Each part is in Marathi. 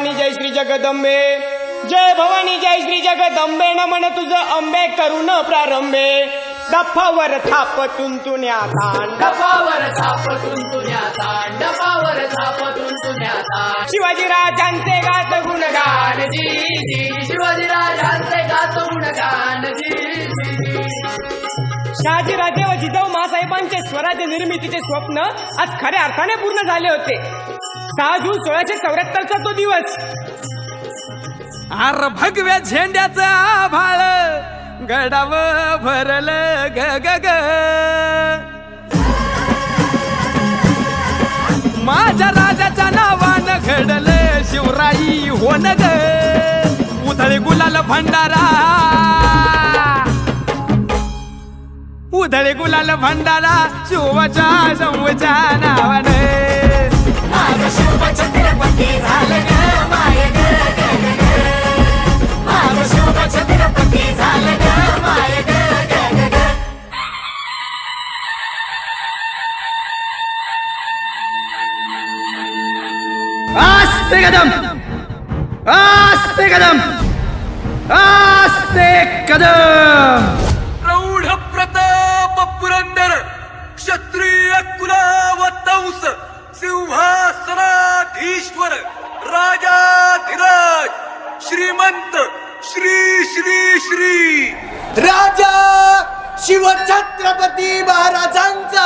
भवानी जय श्री जगदंबे, जय भवानी जय श्री जगदंबे, नमन तुझं अंबे करून प्रारंभे. डफावर थाप तुंतुण्याचा, डफावर थाप तुंतुण्याचा, डफावर थाप तुंतुण्याचा. शिवाजीराजांचे गात गुणगान जी जी, शिवाजीराजांचे गात गुणगान जी जी. शहाजीराजे व जिजाऊ मासाहेबांचे स्वराज्य निर्मितीचे स्वप्न आज खऱ्या अर्थाने पूर्ण झाले होते. 6 जून 1674 तो दिवस. अर भगव्या झेंड्याचं आभाळ गडाव भरलं ग ग ग. माझ्या राजाच्या नावानं घडलं शिवराई होन ग. उधळे गुलाल भंडारा, उधळे गुलाल भंडारा, शिवाच्या शंभूच्या नावानं. माझं शिव छत्रपती झालं ग माय ग ग ग ग. माझं शिव छत्रपती झालं ग माय ग ग ग ग. आस्ते कदम, आस्ते कदम, आस्ते कदम. प्रौढ प्रताप पुरंदर क्षत्रिय कुलावतंस सिंहासनाधीश्वर राजाधिराज श्रीमंत श्री श्री श्री राजा शिवछत्रपती महाराजांचा,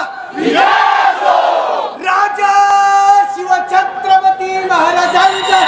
राजा शिवछत्रपती महाराजांचा.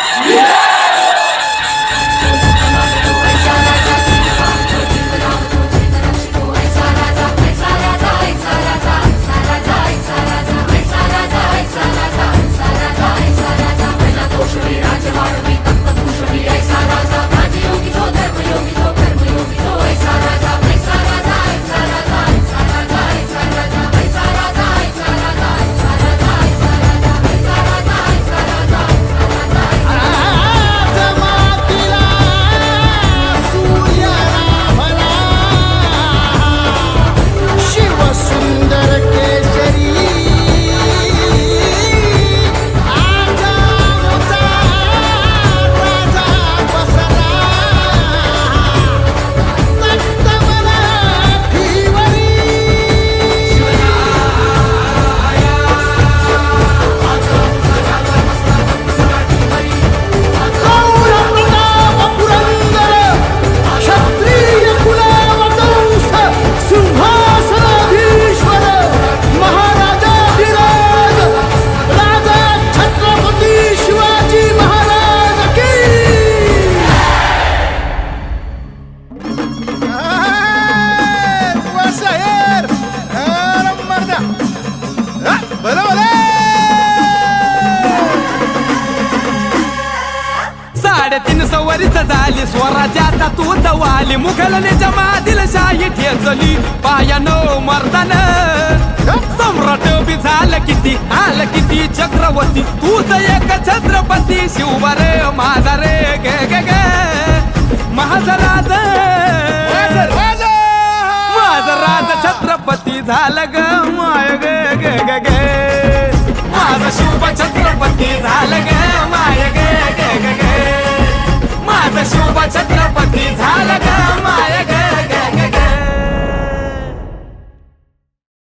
झाली स्वराज्याचा तूच वाली. मुघलनेच्या मादील शाही ठेचली पायानो मर्दान. सम्राट बी झालं किती, आलं किती चक्रवर्ती, तूच एक छत्रपती शिवबा रे माझा रे गे गे गे. माझा राज, माझा राज छत्रपती झालं ग